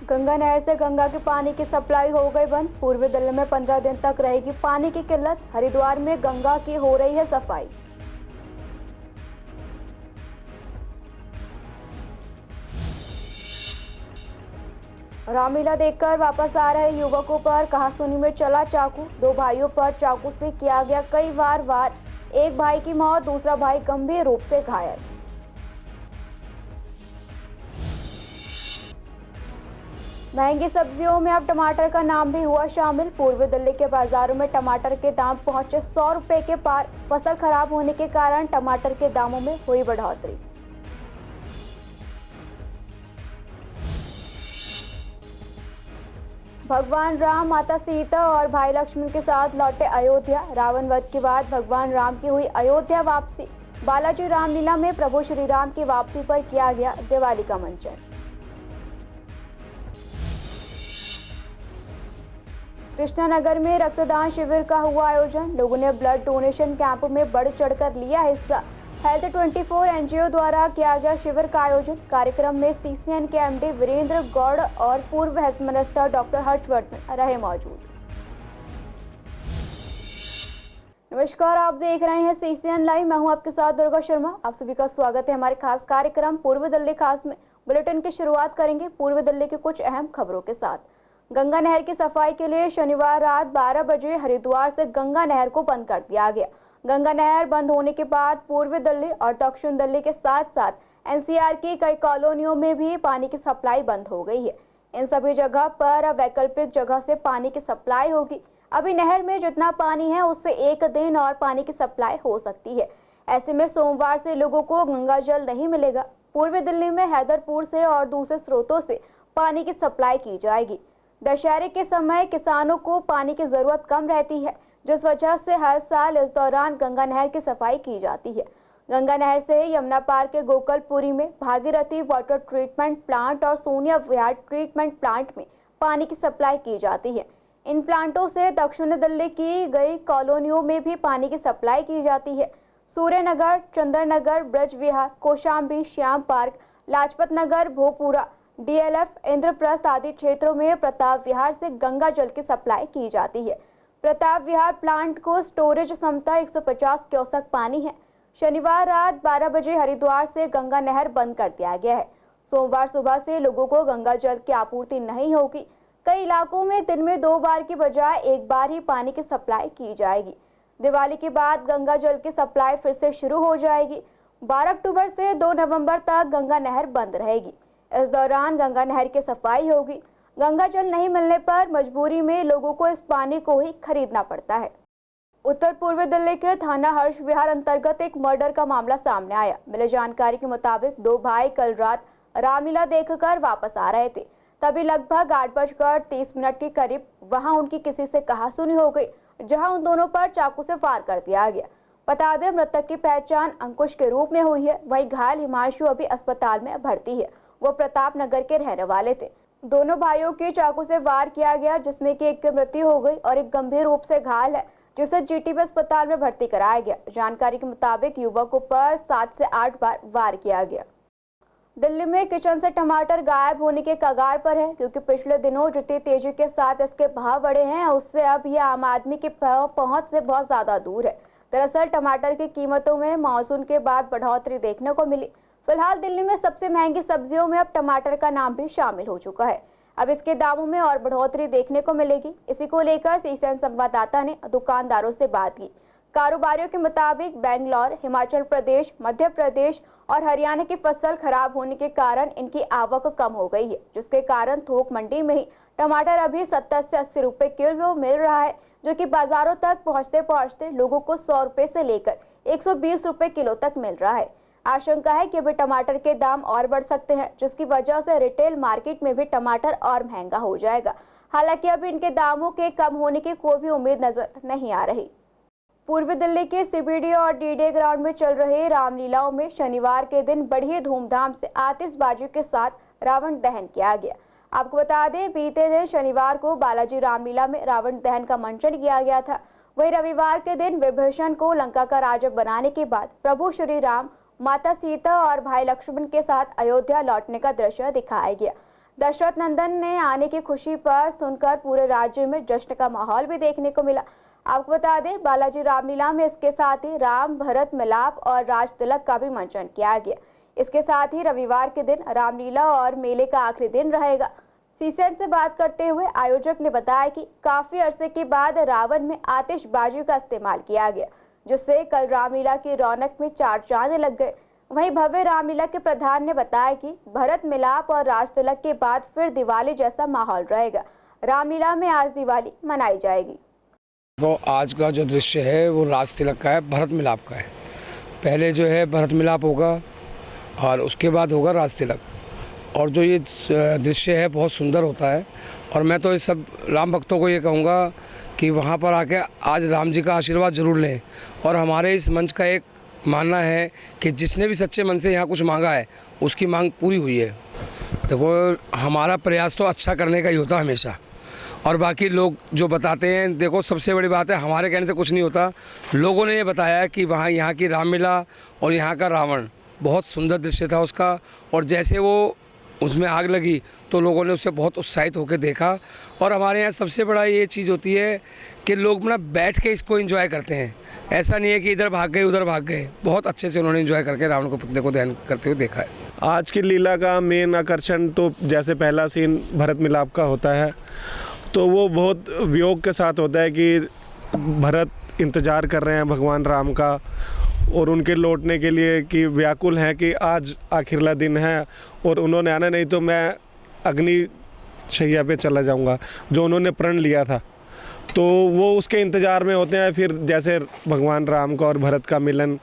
गंगा नहर से गंगा के पानी की सप्लाई हो गई बंद। पूर्वी दिल्ली में 15 दिन तक रहेगी पानी की किल्लत। हरिद्वार में गंगा की हो रही है सफाई। रामलीला देखकर वापस आ रहे युवकों पर कहासुनी में चला चाकू। दो भाइयों पर चाकू से किया गया कई बार वार। एक भाई की मौत, दूसरा भाई गंभीर रूप से घायल। महंगी सब्जियों में अब टमाटर का नाम भी हुआ शामिल। पूर्वी दिल्ली के बाजारों में टमाटर के दाम पहुंचे 100 रुपए के पार। फसल खराब होने के कारण टमाटर के दामों में हुई बढ़ोतरी। भगवान राम, माता सीता और भाई लक्ष्मण के साथ लौटे अयोध्या। रावण वध के बाद भगवान राम की हुई अयोध्या वापसी। बालाजी रामलीला में प्रभु श्री राम की वापसी पर किया गया दिवाली का मंचन। कृष्णानगर में रक्तदान शिविर का हुआ आयोजन। लोगों ने ब्लड डोनेशन कैंप में बढ़ चढ़कर लिया हिस्सा। हेल्थ 24 एनजीओ द्वारा किया गया शिविर का आयोजन। कार्यक्रम में सीसीएन के एमडी वीरेंद्र गौड़ और पूर्व हेल्थ मिनिस्टर डॉक्टर हर्षवर्धन रहे मौजूद। नमस्कार, आप देख रहे हैं सीसीएन लाइव। मैं हूं आपके साथ दुर्गा शर्मा। आप सभी का स्वागत है हमारे खास कार्यक्रम पूर्वी दिल्ली खास में। बुलेटिन की शुरुआत करेंगे पूर्वी दिल्ली की कुछ अहम खबरों के साथ। गंगा नहर की सफाई के लिए शनिवार रात 12 बजे हरिद्वार से गंगा नहर को बंद कर दिया गया। गंगा नहर बंद होने के बाद पूर्वी दिल्ली और दक्षिण दिल्ली के साथ साथ एनसीआर की कई कॉलोनियों में भी पानी की सप्लाई बंद हो गई है। इन सभी जगह पर अब वैकल्पिक जगह से पानी की सप्लाई होगी। अभी नहर में जितना पानी है उससे एक दिन और पानी की सप्लाई हो सकती है। ऐसे में सोमवार से लोगों को गंगा जल नहीं मिलेगा। पूर्वी दिल्ली में हैदरपुर से और दूसरे स्रोतों से पानी की सप्लाई की जाएगी। दशहरे के समय किसानों को पानी की जरूरत कम रहती है, जिस वजह से हर साल इस दौरान गंगा नहर की सफाई की जाती है। गंगा नहर से यमुना पार के गोकलपुरी में भागीरथी वाटर ट्रीटमेंट प्लांट और सोनिया विहार ट्रीटमेंट प्लांट में पानी की सप्लाई की जाती है। इन प्लांटों से दक्षिण दिल्ली की गई कॉलोनियों में भी पानी की सप्लाई की जाती है। सूर्यनगर, चंद्रनगर, ब्रज विहार, कौशाम्बी, श्याम पार्क, लाजपत नगर, भोपुरा, डीएलएफ, इंद्रप्रस्थ आदि क्षेत्रों में प्रताप विहार से गंगा जल की सप्लाई की जाती है। प्रताप विहार प्लांट को स्टोरेज क्षमता 150 क्यूसेक पानी है। शनिवार रात 12 बजे हरिद्वार से गंगा नहर बंद कर दिया गया है। सोमवार सुबह से लोगों को गंगा जल की आपूर्ति नहीं होगी। कई इलाकों में दिन में 2 बार की बजाय 1 बार ही पानी की सप्लाई की जाएगी। दिवाली के बाद गंगा जल की सप्लाई फिर से शुरू हो जाएगी। 12 अक्टूबर से 2 नवंबर तक गंगा नहर बंद रहेगी। इस दौरान गंगा नहर की सफाई होगी। गंगा जल नहीं मिलने पर मजबूरी में लोगों को इस पानी को ही खरीदना पड़ता है। उत्तर पूर्वी दिल्ली के थाना हर्ष विहार अंतर्गत एक मर्डर का मामला सामने आया। मिली जानकारी के मुताबिक 2 भाई कल रात रामलीला देखकर वापस आ रहे थे। तभी लगभग 8:30 के करीब वहां उनकी किसी से कहासुनी हो गई, जहां उन दोनों पर चाकू से वार कर दिया गया। बता दें, मृतक की पहचान अंकुश के रूप में हुई है। वहीं घायल हिमांशु अभी अस्पताल में भर्ती है। वो प्रताप नगर के रहने वाले थे। दोनों भाइयों के चाकू से वार किया गया, जिसमें कि एक की मृत्यु हो गई और एक गंभीर रूप से घायल है, जिसे जीटीबी अस्पताल में भर्ती कराया गया। जानकारी के मुताबिक युवकों पर 7 से 8 बार वार किया गया। दिल्ली में किचन से टमाटर गायब होने के कगार पर है, क्योंकि पिछले दिनों जितनी तेजी के साथ इसके भाव बढ़े हैं, उससे अब यह आम आदमी की पहुंच से बहुत ज्यादा दूर है। दरअसल टमाटर की कीमतों में मानसून के बाद बढ़ोतरी देखने को मिली। फिलहाल दिल्ली में सबसे महंगी सब्जियों में अब टमाटर का नाम भी शामिल हो चुका है। अब इसके दामों में और बढ़ोतरी देखने को मिलेगी। इसी को लेकर सीसीएन संवाददाता ने दुकानदारों से बात की। कारोबारियों के मुताबिक बेंगलोर, हिमाचल प्रदेश, मध्य प्रदेश और हरियाणा की फसल खराब होने के कारण इनकी आवक कम हो गई है, जिसके कारण थोक मंडी में ही टमाटर अभी 70 से 80 रुपए किलो मिल रहा है, जो कि बाजारों तक पहुंचते पहुंचते लोगों को 100 रुपए से लेकर 120 रुपए किलो तक मिल रहा है। आशंका है कि अभी टमाटर के दाम और बढ़ सकते हैं, जिसकी वजह से रिटेल मार्केट में भी टमाटर और महंगा हो जाएगा। हालांकि अभी इनके दामों के कम होने की कोई भी उम्मीद नजर नहीं आ रही। पूर्वी दिल्ली के सीबीडी और डीडे ग्राउंड में चल रहे रामलीलाओं में शनिवार के दिन बड़ी धूमधाम से आतिशबाजी के साथ रावण दहन किया गया। आपको बता दें, बीते दिन शनिवार को बालाजी रामलीला में रावण दहन का मंचन किया गया था। वहीं रविवार के दिन विभीषण को लंका का राजा बनाने के बाद प्रभु श्री राम, माता सीता और भाई लक्ष्मण के साथ अयोध्या लौटने का दृश्य दिखाया गया। दशरथ नंदन ने आने की खुशी पर सुनकर पूरे राज्य में जश्न का माहौल भी देखने को मिला। आपको बता दें, बालाजी रामलीला में इसके साथ ही राम भरत मिलाप और राज तिलक का भी मंचन किया गया। इसके साथ ही रविवार के दिन रामलीला और मेले का आखिरी दिन रहेगा। सीसीएन से बात करते हुए आयोजक ने बताया कि काफी अरसे के बाद रावण में आतिशबाजी का इस्तेमाल किया गया, जिससे कल रामलीला की रौनक में चार चांद लग गए। वहीं भव्य रामलीला के प्रधान ने बताया कि भरत मिलाप और राज तिलक के बाद फिर दिवाली जैसा माहौल रहेगा। रामलीला में आज दिवाली मनाई जाएगी। वो आज का जो दृश्य है वो राज तिलक का है, भरत मिलाप का है। पहले जो है भरत मिलाप होगा और उसके बाद होगा राज तिलक। और जो ये दृश्य है बहुत सुंदर होता है। और मैं तो इस सब राम भक्तों को ये कहूँगा कि वहाँ पर आके आज राम जी का आशीर्वाद जरूर लें। और हमारे इस मंच का एक मानना है कि जिसने भी सच्चे मन से यहाँ कुछ मांगा है उसकी मांग पूरी हुई है। देखो, हमारा प्रयास तो अच्छा करने का ही होता है हमेशा। और बाकी लोग जो बताते हैं, देखो सबसे बड़ी बात है हमारे कहने से कुछ नहीं होता। लोगों ने ये बताया कि वहाँ यहाँ की रामलीला और यहाँ का रावण बहुत सुंदर दृश्य था उसका। और जैसे वो उसमें आग लगी तो लोगों ने उससे बहुत उत्साहित होकर देखा। और हमारे यहाँ सबसे बड़ा ये चीज़ होती है कि लोग ना बैठ के इसको एंजॉय करते हैं। ऐसा नहीं है कि इधर भाग गए उधर भाग गए। बहुत अच्छे से उन्होंने एंजॉय करके रावण को पुतले को दहन करते हुए देखा है। आज की लीला का मेन आकर्षण तो जैसे पहला सीन भरत मिलाप का होता है तो वो बहुत वियोग के साथ होता है कि भरत इंतज़ार कर रहे हैं भगवान राम का और उनके लौटने के लिए कि व्याकुल हैं कि आज आखिरला दिन है और उन्होंने आना, नहीं तो मैं अग्नि शैया पे चला जाऊंगा, जो उन्होंने प्रण लिया था। तो वो उसके इंतज़ार में होते हैं। फिर जैसे भगवान राम का और भरत का मिलन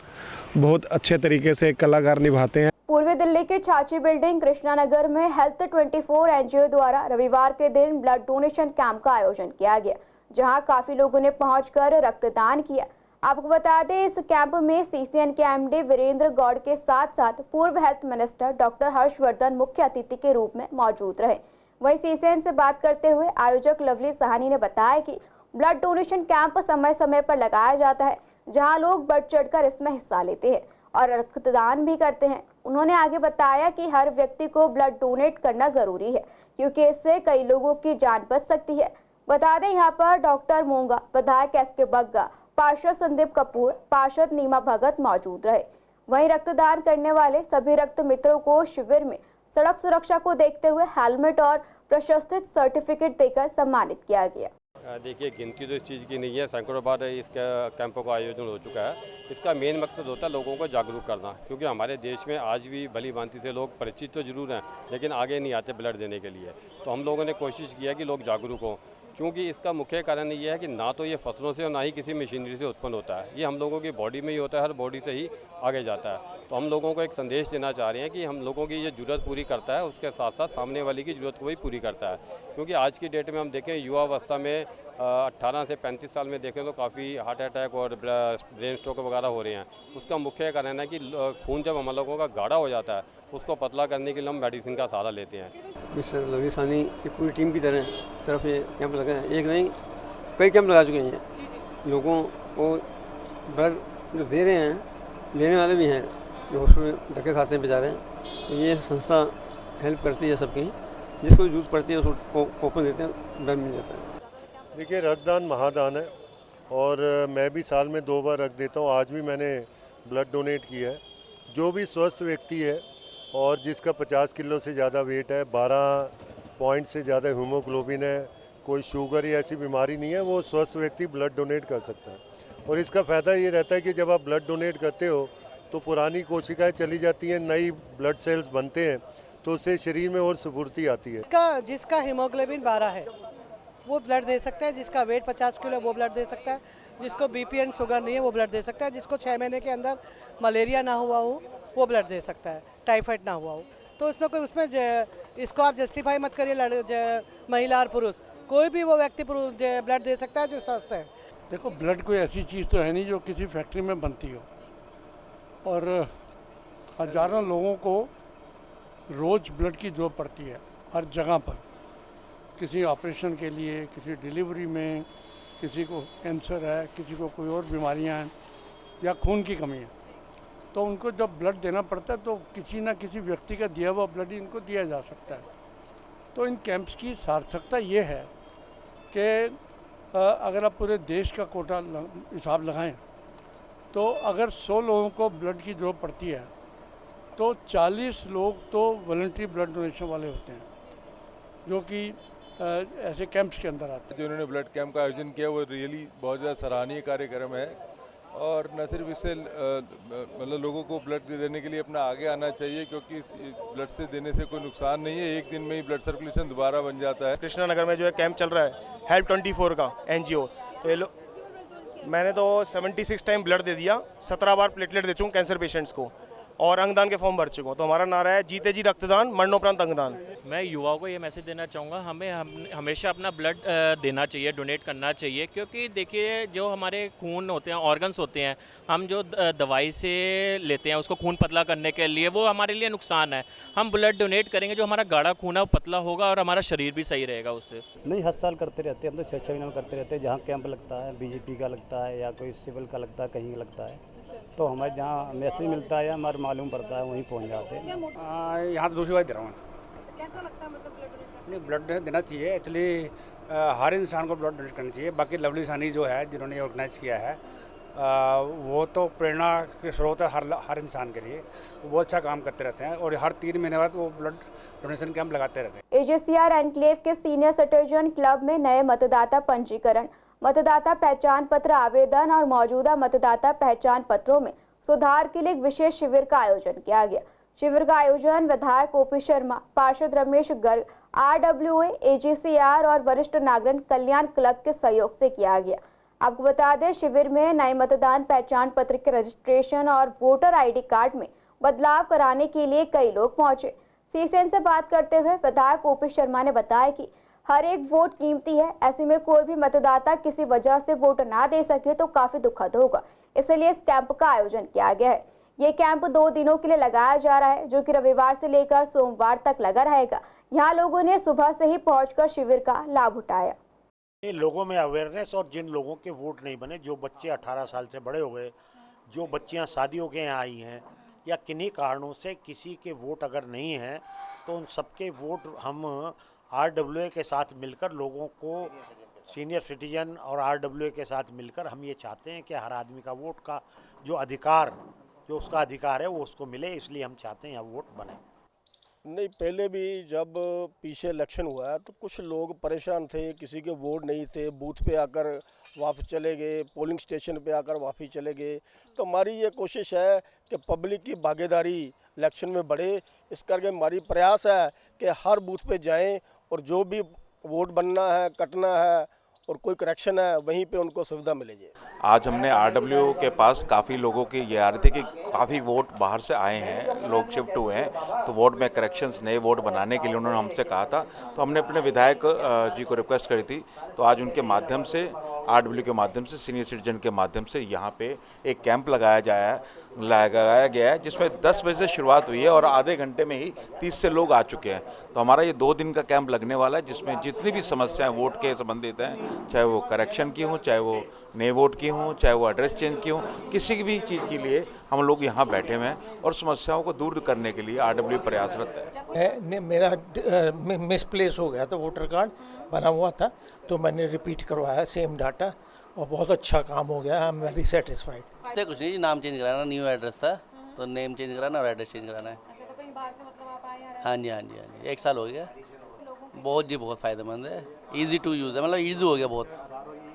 बहुत अच्छे तरीके से कलाकार निभाते हैं। पूर्वी दिल्ली के छाची बिल्डिंग कृष्णा नगर में हेल्थ 24 एनजीओ द्वारा रविवार के दिन ब्लड डोनेशन कैंप का आयोजन किया गया, जहां काफी लोगों ने पहुंचकर रक्तदान किया। आपको बता दें, इस कैंप में सीसीएन के एमडी वीरेंद्र गौड़ के साथ साथ पूर्व हेल्थ मिनिस्टर डॉक्टर हर्षवर्धन मुख्य अतिथि के रूप में मौजूद रहे। वहीं सीसीएन से बात करते हुए आयोजक लवली सहानी ने बताया कि ब्लड डोनेशन कैंप समय समय पर लगाया जाता है, जहां लोग बढ़ चढ़कर इसमें हिस्सा लेते हैं और रक्तदान भी करते हैं। उन्होंने आगे बताया कि हर व्यक्ति को ब्लड डोनेट करना जरूरी है, क्योंकि इससे कई लोगों की जान बच सकती है। बता दें, यहाँ पर डॉक्टर मूंगा, विधायक एसके बग्गा, पार्षद संदीप कपूर, पार्षद नीमा भगत मौजूद रहे। वहीं रक्तदान करने वाले सभी रक्त मित्रों को शिविर में सड़क सुरक्षा को देखते हुए हेलमेट और प्रशस्तित सर्टिफिकेट देकर सम्मानित किया गया। देखिए, गिनती तो इस चीज़ की नहीं है, सैकड़ों बार इस कैंपों का आयोजन हो चुका है। इसका मेन मकसद होता है लोगों को जागरूक करना, क्योंकि हमारे देश में आज भी भली भांति से लोग परिचित तो जरूर हैं लेकिन आगे नहीं आते ब्लड देने के लिए। तो हम लोगों ने कोशिश किया कि लोग जागरूक हों, क्योंकि इसका मुख्य कारण ये है कि ना तो ये फसलों से और ना ही किसी मशीनरी से उत्पन्न होता है। ये हम लोगों की बॉडी में ही होता है, हर बॉडी से ही आगे जाता है। तो हम लोगों को एक संदेश देना चाह रहे हैं कि हम लोगों की ये ज़रूरत पूरी करता है, उसके साथ साथ सामने वाले की ज़रूरत को भी पूरी करता है। क्योंकि आज की डेट में हम देखें, युवा अवस्था में 18 से 35 साल में देखें तो काफ़ी हार्ट अटैक और ब्रेन स्ट्रोक वगैरह हो रहे हैं। उसका मुख्य कारण है कि खून जब हम लोगों का गाढ़ा हो जाता है, उसको पतला करने के लिए हम मेडिसिन का सहारा लेते हैं। मिस्टर लवली सहानी की पूरी टीम की तरफ ये कैंप लगा है। एक नहीं, कई कैंप लगा चुके हैं। लोगों को ब्लड जो दे रहे हैं, लेने वाले भी हैं जो उसमें धक्के खाते हैं बेचारे। तो ये संस्था हेल्प करती है सबकी, जिसको जरूरत पड़ती है उसको कूपन देते हैं, ब्लड मिल जाता है। देखिए, रक्तदान महादान है और मैं भी साल में 2 बार रक्त देता हूँ। आज भी मैंने ब्लड डोनेट किया है। जो भी स्वस्थ व्यक्ति है और जिसका 50 किलो से ज़्यादा वेट है, 12 पॉइंट से ज़्यादा हीमोग्लोबिन है, कोई शुगर या ऐसी बीमारी नहीं है, वो स्वस्थ व्यक्ति ब्लड डोनेट कर सकता है। और इसका फ़ायदा ये रहता है कि जब आप ब्लड डोनेट करते हो तो पुरानी कोशिकाएं चली जाती हैं, नई ब्लड सेल्स बनते हैं, तो उससे शरीर में और स्फूर्ति आती है। जिसका हीमोग्लोबिन 12 है वो ब्लड दे सकता है, जिसका वेट 50 किलो वो ब्लड दे सकता है, जिसको बीपी एंड शुगर नहीं है वो ब्लड दे सकता है, जिसको 6 महीने के अंदर मलेरिया ना हुआ हो वो ब्लड दे सकता है, टाइफाइड ना हुआ हो। तो उसमें इसको आप जस्टिफाई मत करिए, महिला और पुरुष कोई भी वो व्यक्ति ब्लड दे सकता है जो स्वस्थ है। देखो, ब्लड कोई ऐसी चीज़ तो है नहीं जो किसी फैक्ट्री में बनती हो, और हजारों लोगों को रोज़ ब्लड की जरूरत पड़ती है हर जगह पर, किसी ऑपरेशन के लिए, किसी डिलीवरी में, किसी को कैंसर है, किसी को कोई और बीमारियां हैं या खून की कमी है। तो उनको जब ब्लड देना पड़ता है तो किसी न किसी व्यक्ति का दिया हुआ ब्लड ही इनको दिया जा सकता है। तो इन कैंप्स की सार्थकता ये है कि अगर आप पूरे देश का कोटा हिसाब लगाएं तो अगर 100 लोगों को ब्लड की ज़रूरत पड़ती है तो 40 लोग तो वॉलंटरी ब्लड डोनेशन वाले होते हैं जो कि ऐसे कैंप्स के अंदर आते हैं। जो उन्होंने ब्लड कैंप का आयोजन किया वो रियली बहुत ज़्यादा सराहनीय कार्यक्रम है और न सिर्फ इससे मतलब लोगों को ब्लड देने के लिए अपना आगे आना चाहिए क्योंकि ब्लड से देने से कोई नुकसान नहीं है, एक दिन में ही ब्लड सर्कुलेशन दोबारा बन जाता है। कृष्णा नगर में जो है कैंप चल रहा है हेल्प 24 का NGO, तो मैंने तो 76 टाइम ब्लड दे दिया, 17 बार प्लेटलेट दे चुका हूँ कैंसर पेशेंट्स को और अंगदान के फॉर्म भर चुका हूँ। तो हमारा नारा है जीते जी रक्तदान मरणोपरांत अंगदान। मैं युवाओं को ये मैसेज देना चाहूँगा, हमें हमेशा अपना ब्लड देना चाहिए, डोनेट करना चाहिए, क्योंकि देखिए जो हमारे खून होते हैं, ऑर्गन्स होते हैं, हम जो दवाई से लेते हैं उसको खून पतला करने के लिए, वो हमारे लिए नुकसान है। हम ब्लड डोनेट करेंगे जो हमारा गाढ़ा खून है वो पतला होगा और हमारा शरीर भी सही रहेगा उससे। नहीं, हर साल करते रहते हैं हम तो 6-6 महीने में करते रहते हैं। जहाँ कैंप लगता है BJP का लगता है या कोई सिविल का लगता है, कहीं लगता है तो हमें जहाँ मैसेज मिलता है या हमारे मालूम पड़ता है वहीं पहुँच जाते हैं। यहाँ तो दूसरी बार दे रहा हूँ। कैसा लगता है मतलब ब्लड? नहीं, ब्लड देना चाहिए एक्चुअली, हर इंसान को ब्लड डोनेट करना चाहिए। बाकी लवली सानी जो है जिन्होंने ऑर्गेनाइज़ किया है वो तो प्रेरणा के स्रोत है हर इंसान के लिए। वो अच्छा काम करते रहते हैं और हर 3 महीने बाद वो ब्लड डोनेशन कैंप लगाते रहते हैं। AJCR एनक्लेव के सीनियर सिटीजन क्लब में नए मतदाता पंजीकरण, मतदाता पहचान पत्र आवेदन और मौजूदा मतदाता पहचान पत्रों में सुधार के लिए एक विशेष शिविर का आयोजन किया गया। शिविर का आयोजन विधायक OP शर्मा, पार्षद रमेश गर्ग, RWA, AJCR और वरिष्ठ नागरिक कल्याण क्लब के सहयोग से किया गया। आपको बता दें, शिविर में नए मतदान पहचान पत्र के रजिस्ट्रेशन और वोटर ID कार्ड में बदलाव कराने के लिए कई लोग पहुंचे। CCN से बात करते हुए विधायक OP शर्मा ने बताया कि हर एक वोट कीमती है, ऐसे में कोई भी मतदाता किसी वजह से वोट ना दे सके तो काफी दुखद होगा, इसलिए इस कैंप का आयोजन किया गया है। ये कैंप 2 दिनों के लिए लगाया जा रहा है, जो कि रविवार से लेकर सोमवार तक लगा रहेगा। यहाँ लोगों ने सुबह से ही पहुंचकर शिविर का लाभ उठाया। लोगों में अवेयरनेस और जिन लोगों के वोट नहीं बने, जो बच्चे 18 साल से बड़े हो गए, जो बच्चियाँ शादियों के यहाँ आई हैं या किन्हीं कारणों से किसी के वोट अगर नहीं हैं तो उन सबके वोट हम RWA के साथ मिलकर लोगों को, सीनियर सिटीजन और RWA के साथ मिलकर हम ये चाहते हैं कि हर आदमी का वोट का जो उसका अधिकार है वो उसको मिले, इसलिए हम चाहते हैं यहाँ वोट बने। नहीं, पहले भी जब पीछे इलेक्शन हुआ है तो कुछ लोग परेशान थे, किसी के वोट नहीं थे, बूथ पे आकर वापस चले गए, पोलिंग स्टेशन पे आकर वापस चले गए। तो हमारी ये कोशिश है कि पब्लिक की भागीदारी इलेक्शन में बढ़े, इस करके हमारी प्रयास है कि हर बूथ पे जाएं और जो भी वोट बनना है, कटना है और कोई करेक्शन है वहीं पे उनको सुविधा मिलेगी। आज हमने RWA के पास काफ़ी लोगों की ये आ रही थी कि काफ़ी वोट बाहर से आए हैं, लोग शिफ्ट हुए हैं, तो वोट में करेक्शंस, नए वोट बनाने के लिए उन्होंने हमसे कहा था। तो हमने अपने विधायक जी को रिक्वेस्ट करी थी, तो आज उनके माध्यम से, RWA के माध्यम से, सीनियर सिटीजन के माध्यम से यहाँ पे एक कैंप लगाया गया है जिसमें 10 बजे से शुरुआत हुई है और आधे घंटे में ही 30 से लोग आ चुके हैं। तो हमारा ये 2 दिन का कैंप लगने वाला है जिसमें जितनी भी समस्याएं वोट के संबंधित हैं, चाहे वो करेक्शन की हों, चाहे वो नए वोट की हों, चाहे वो एड्रेस चेंज की हों, किसी भी चीज़ के लिए हम लोग यहाँ बैठे हुए हैं और समस्याओं को दूर करने के लिए RWA प्रयासरत है। मेरा मिसप्लेस हो गया था, वोटर कार्ड बना हुआ था तो मैंने रिपीट करवाया सेम डाटा और बहुत अच्छा काम हो गया। I am very satisfied. कुछ नहीं, नाम चेंज कराना, न्यू एड्रेस था तो नेम चेंज कराना और एड्रेस चेंज कराना है। अच्छा, तो कहीं बाहर से मतलब आप आए हैं? हाँ जी, 1 साल हो गया। बहुत फ़ायदेमंद है, इजी टू यूज़ है, मतलब इजी हो गया बहुत।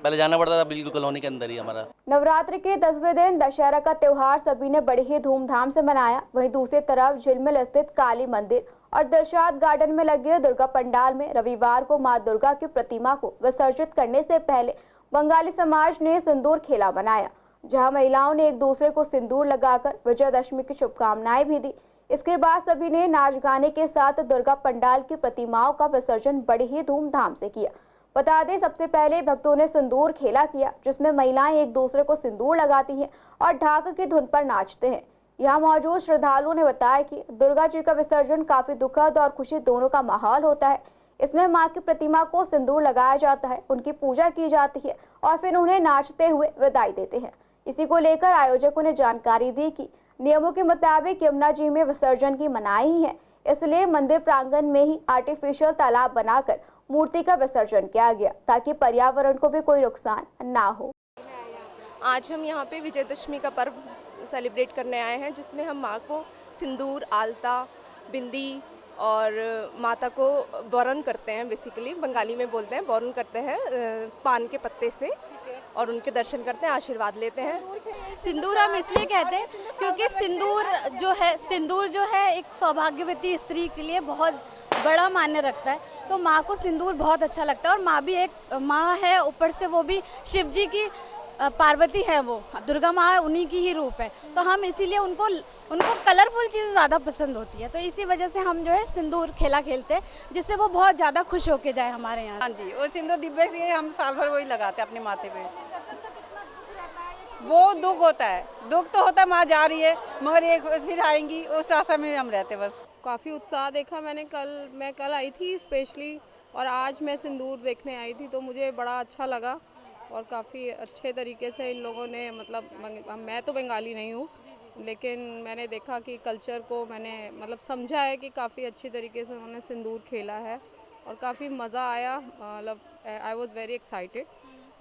पहले जाना पड़ता था बिल्कुल कॉलोनी के अंदर ही हमारा। नवरात्रि के 10वें दिन दशहरा का त्योहार सभी ने बड़ी ही धूमधाम से मनाया। वहीं दूसरी तरफ झिलमिल स्थित काली मंदिर और दिलशाद गार्डन में लगे दुर्गा पंडाल में रविवार को मां दुर्गा की प्रतिमा को विसर्जित करने से पहले बंगाली समाज ने सिंदूर खेला मनाया, जहां महिलाओं ने एक दूसरे को सिंदूर लगाकर विजयादशमी की शुभकामनाएं भी दी। इसके बाद सभी ने नाच गाने के साथ दुर्गा पंडाल की प्रतिमाओं का विसर्जन बड़ी ही धूमधाम से किया। बता दें, सबसे पहले भक्तों ने सिंदूर खेला किया, जिसमें महिलाएं एक दूसरे को सिंदूर लगाती हैं और ढाक की धुन पर नाचते हैं। यहाँ मौजूद श्रद्धालुओं ने बताया कि दुर्गा जी का विसर्जन काफी दुखद और खुशी दोनों का माहौल होता है। इसमें मां की प्रतिमा को सिंदूर लगाया जाता है, उनकी पूजा की जाती है और फिर उन्हें नाचते हुए विदाई देते हैं। इसी को लेकर आयोजकों ने जानकारी दी कि नियमों के मुताबिक यमुना जी में विसर्जन की मनाही है, इसलिए मंदिर प्रांगण में ही आर्टिफिशियल तालाब बनाकर मूर्ति का विसर्जन किया गया ताकि पर्यावरण को भी कोई नुकसान ना हो। आज हम यहाँ पे विजयदशमी का पर्व सेलिब्रेट करने आए हैं, जिसमें हम माँ को सिंदूर, आलता, बिंदी और माता को बौरन करते हैं। बेसिकली बंगाली में बोलते हैं बौरन करते हैं पान के पत्ते से, और उनके दर्शन करते हैं, आशीर्वाद लेते हैं। सिंदूर हम इसलिए कहते हैं क्योंकि सिंदूर जो है एक सौभाग्यवती स्त्री के लिए बहुत बड़ा मान्य रखता है। तो माँ को सिंदूर बहुत अच्छा लगता है, और माँ भी एक माँ है, ऊपर से वो भी शिव जी की पार्वती है, वो दुर्गा माँ उन्हीं की ही रूप है। तो हम इसीलिए उनको कलरफुल चीज़ ज़्यादा पसंद होती है, तो इसी वजह से हम जो है सिंदूर खेलते हैं, जिससे वो बहुत ज़्यादा खुश होके जाए हमारे यहाँ। हाँ जी, वो सिंदूर डिब्बे से हम साल भर वही लगाते हैं अपने माथे पे। वो दुख होता है, दुख तो होता है माँ जा रही है मगर एक फिर आएंगी, उस आशा में हम रहते बस। काफ़ी उत्साह देखा मैंने। मैं कल आई थी स्पेशली, और आज मैं सिंदूर देखने आई थी, तो मुझे बड़ा अच्छा लगा और काफ़ी अच्छे तरीके से इन लोगों ने, मतलब मैं तो बंगाली नहीं हूँ, लेकिन मैंने देखा कि कल्चर को मैंने मतलब समझा है कि काफ़ी अच्छी तरीके से उन्होंने सिंदूर खेला है और काफ़ी मज़ा आया। मतलब आई वॉज़ वेरी एक्साइटेड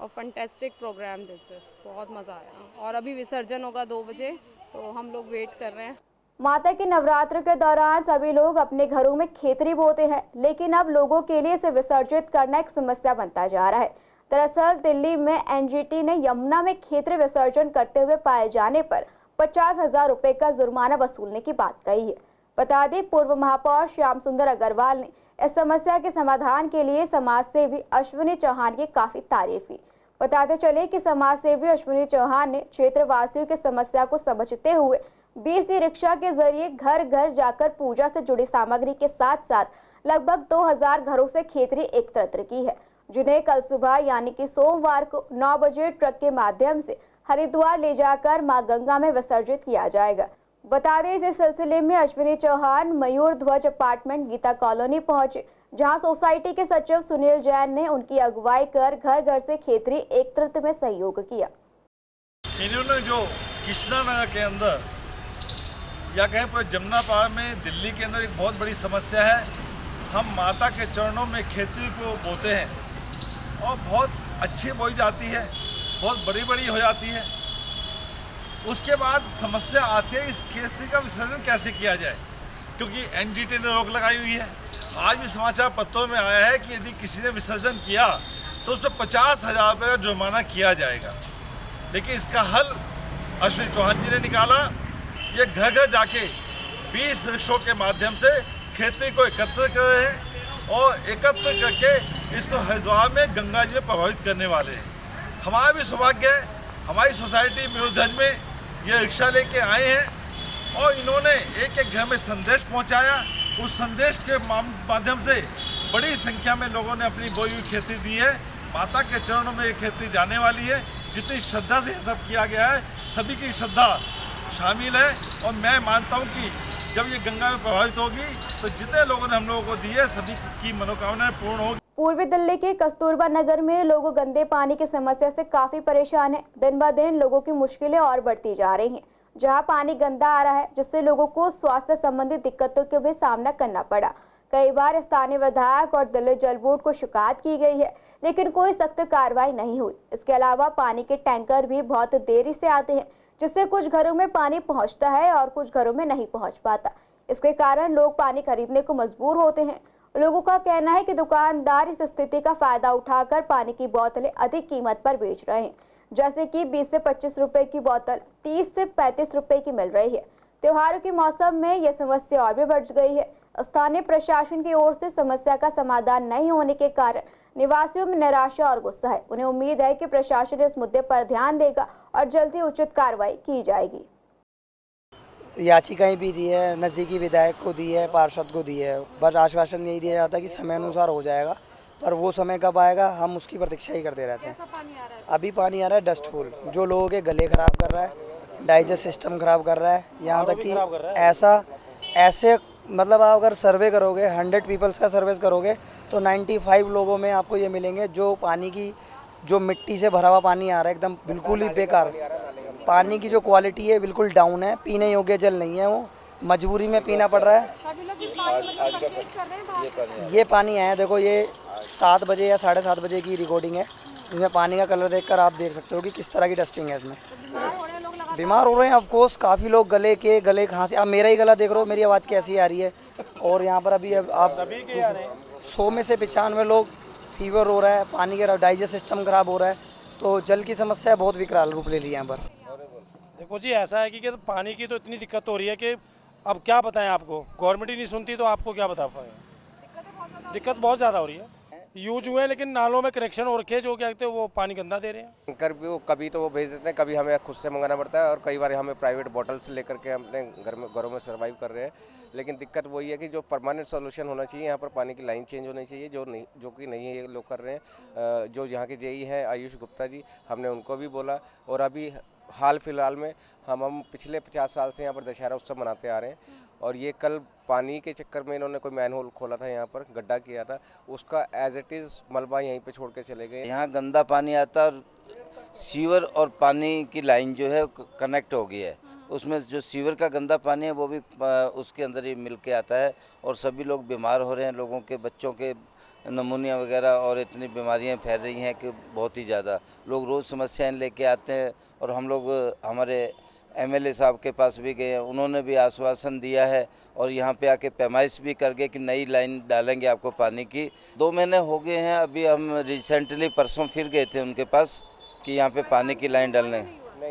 और फंटेस्टिक प्रोग्राम दिस इज, बहुत मज़ा आया। और अभी विसर्जन होगा 2 बजे, तो हम लोग वेट कर रहे हैं। माता के नवरात्र के दौरान सभी लोग अपने घरों में खेतरी बोते हैं, लेकिन अब लोगों के लिए इसे विसर्जित करना एक समस्या बनता जा रहा है। दरअसल दिल्ली में एनजीटी ने यमुना में खेतरी विसर्जन करते हुए पाए जाने पर 50,000 रुपये का जुर्माना वसूलने की बात कही है। बता दें, पूर्व महापौर श्याम सुंदर अग्रवाल ने इस समस्या के समाधान के लिए समाज सेवी अश्विनी चौहान की काफी तारीफ की। बताते चले कि समाज सेवी अश्विनी चौहान ने क्षेत्रवासियों की समस्या को समझते हुए BC रिक्शा के जरिए घर घर जाकर पूजा से जुड़ी सामग्री के साथ साथ लगभग 2000 घरों से खेतरी एकत्र की है, जिन्हें कल सुबह यानी कि सोमवार को 9 बजे ट्रक के माध्यम से हरिद्वार ले जाकर मां गंगा में विसर्जित किया जाएगा। बता दें, इस सिलसिले में अश्विनी चौहान मयूर ध्वज अपार्टमेंट गीता कॉलोनी पहुंचे, जहां सोसाइटी के सचिव सुनील जैन ने उनकी अगुवाई कर घर घर से खेतरी एकत्रित में सहयोग किया। इन्होंने जो कृष्णा नगर के अंदर या कहीं पर जमुना पार में दिल्ली के अंदर एक बहुत बड़ी समस्या है। हम माता के चरणों में खेती को बोते हैं और बहुत अच्छी बोई जाती है, बहुत बड़ी बड़ी हो जाती है। उसके बाद समस्या आती है इस खेती का विसर्जन कैसे किया जाए, क्योंकि एनजीटी ने रोक लगाई हुई है। आज भी समाचार पत्रों में आया है कि यदि किसी ने विसर्जन किया तो उसे 50,000 रुपये का जुर्माना किया जाएगा। लेकिन इसका हल अश्विनी चौहान जी ने निकाला। ये घर घर जाके 20 रिक्शों के माध्यम से खेती को एकत्र कर रहे हैं और एकत्र करके इसको हरिद्वार में गंगा जी में प्रभावित करने वाले हैं। हमारा भी सौभाग्य है, हमारी सोसाइटी म्यूजज में ये रिक्शा लेके आए हैं और इन्होंने एक एक घर में संदेश पहुंचाया। उस संदेश के माध्यम से बड़ी संख्या में लोगों ने अपनी बोई हुई खेती दी है। माता के चरणों में ये खेती जाने वाली है। जितनी श्रद्धा से ये सब किया गया है, सभी की श्रद्धा शामिल है और मैं मानता हूँ कि जब ये गंगा में प्रभावित होगी तो जितने लोगों ने हम लोगों को दी है, सभी की मनोकामनाएं पूर्ण होगी। पूर्वी दिल्ली के कस्तूरबा नगर में लोग गंदे पानी की समस्या से काफी परेशान हैं। दिन ब दिन लोगों की मुश्किलें और बढ़ती जा रही हैं, जहां पानी गंदा आ रहा है, जिससे लोगों को स्वास्थ्य संबंधी दिक्कतों का भी सामना करना पड़ा। कई बार स्थानीय विधायक और दिल्ली जल बोर्ड को शिकायत की गई है, लेकिन कोई सख्त कार्रवाई नहीं हुई। इसके अलावा पानी के टैंकर भी बहुत देरी से आते हैं, जिससे कुछ घरों में पानी पहुंचता है और कुछ घरों में नहीं पहुंच पाता। इसके कारण लोग पानी खरीदने को मजबूर होते हैं। लोगों का कहना है कि दुकानदार इस स्थिति का फायदा उठाकर पानी की बोतलें अधिक कीमत पर बेच रहे हैं, जैसे कि 20 से 25 रुपए की बोतल 30 से 35 रुपए की मिल रही है। त्योहारों के मौसम में यह समस्या और भी बढ़ गई है। स्थानीय प्रशासन की ओर से समस्या का समाधान नहीं होने के कारण निवासियों में निराशा और गुस्सा है। उन्हें उम्मीद है कि प्रशासन इस मुद्दे पर ध्यान देगा और जल्द ही उचित कार्रवाई की जाएगी। याचिकाएं भी दी है, नज़दीकी विधायक को दी है, पार्षद को दी है। बस आश्वासन यही दिया जाता है कि समय अनुसार हो जाएगा, पर वो समय कब आएगा हम उसकी प्रतीक्षा ही करते रहते हैं। अभी पानी आ रहा है डस्टफुल, जो लोगों के गले खराब कर रहा है, डाइजेस्ट सिस्टम खराब कर रहा है। यहाँ तक कि ऐसे मतलब आप अगर सर्वे करोगे, 100 पीपल्स का सर्वे करोगे तो 95 लोगों में आपको ये मिलेंगे जो पानी की, जो मिट्टी से भरा हुआ पानी आ रहा है, एकदम बिल्कुल ही बेकार। पानी की जो क्वालिटी है बिल्कुल डाउन है, पीने योग्य जल नहीं है वो। मजबूरी में पीना पड़ रहा है। ये पानी है, देखो ये 7 बजे या 7:30 बजे की रिकॉर्डिंग है। इसमें पानी का कलर देखकर आप देख सकते हो कि किस तरह की डस्टिंग है इसमें। बीमार हो रहे हैं ऑफ कोर्स काफ़ी लोग, गले खांसी। अब मेरा ही गला देख रहे हो, मेरी आवाज़ कैसी आ रही है। और यहाँ पर अभी आप 100 में से 95 लोग फीवर हो रहा है, पानी का डाइजेस्ट सिस्टम खराब हो रहा है। तो जल की समस्या बहुत विकराल रूप ले रही है यहाँ पर। देखो जी, ऐसा है कि पानी की तो इतनी दिक्कत हो रही है कि अब क्या बताएं आपको, गवर्नमेंट ही नहीं सुनती तो आपको क्या बता पाएगा। दिक्कत बहुत ज़्यादा हो रही है। यूज हुए हैं लेकिन नालों में कनेक्शन हो रखे, जो क्या कहते हैं वो पानी गंदा दे रहे हैं। टैंकर भी वो कभी तो वो भेज देते हैं, कभी हमें खुद से मंगाना पड़ता है और कई बार हमें प्राइवेट बॉटल्स लेकर के अपने घरों में सर्वाइव कर रहे हैं। लेकिन दिक्कत वही है कि जो परमानेंट सोल्यूशन होना चाहिए, यहाँ पर पानी की लाइन चेंज होनी चाहिए, जो कि नहीं है ये लोग कर रहे हैं। जो यहाँ के जेई हैं आयुष गुप्ता जी, हमने उनको भी बोला। और अभी हाल फिलहाल में हम पिछले 50 साल से यहाँ पर दशहरा उत्सव मनाते आ रहे हैं। और ये कल पानी के चक्कर में इन्होंने कोई मैनहोल खोला था, यहाँ पर गड्ढा किया था, उसका एज इट इज़ मलबा यहीं पे छोड़ के चले गए। यहाँ गंदा पानी आता और सीवर और पानी की लाइन जो है कनेक्ट हो गई है। उसमें जो सीवर का गंदा पानी है वो भी उसके अंदर ही मिल के आता है और सभी लोग बीमार हो रहे हैं। लोगों के बच्चों के नमूनिया वगैरह और इतनी बीमारियां फैल रही हैं कि बहुत ही ज़्यादा लोग रोज़ समस्याएं लेके आते हैं। और हम लोग हमारे एमएलए साहब के पास भी गए हैं, उन्होंने भी आश्वासन दिया है और यहाँ पे आके पैमाइश भी कर गए कि नई लाइन डालेंगे आपको पानी की। 2 महीने हो गए हैं, अभी हम रिसेंटली परसों फिर गए थे उनके पास कि यहाँ पे पानी की लाइन डालने।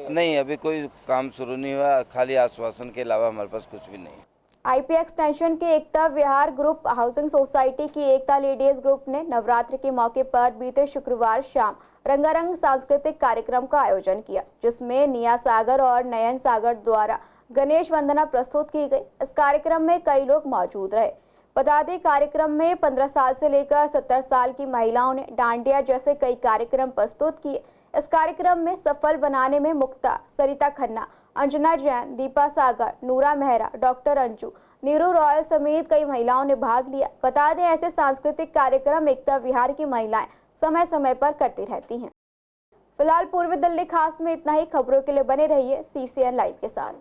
नहीं, अभी कोई काम शुरू नहीं हुआ, खाली आश्वासन के अलावा हमारे पास कुछ भी नहीं। आईपी एक्सटेंशन के एकता विहार ग्रुप हाउसिंग सोसाइटी की एकता लेडीज ग्रुप ने नवरात्रि के मौके पर बीते शुक्रवार शाम रंगारंग सांस्कृतिक कार्यक्रम का आयोजन किया, जिसमें निया सागर और नयन सागर द्वारा गणेश वंदना प्रस्तुत की गई। इस कार्यक्रम में कई लोग मौजूद रहे। बता दें, कार्यक्रम में 15 साल से लेकर 70 साल की महिलाओं ने डांडिया जैसे कई कार्यक्रम प्रस्तुत किए। इस कार्यक्रम में सफल बनाने में मुक्ता, सरिता खन्ना, अंजना जैन, दीपा सागर, नूरा मेहरा, डॉक्टर अंजू, नीरू रॉयल समेत कई महिलाओं ने भाग लिया। बता दें, ऐसे सांस्कृतिक कार्यक्रम एकता विहार की महिलाएं समय समय पर करती रहती हैं। फिलहाल पूर्वी दिल्ली खास में इतना ही। खबरों के लिए बने रहिए CCN लाइव के साथ।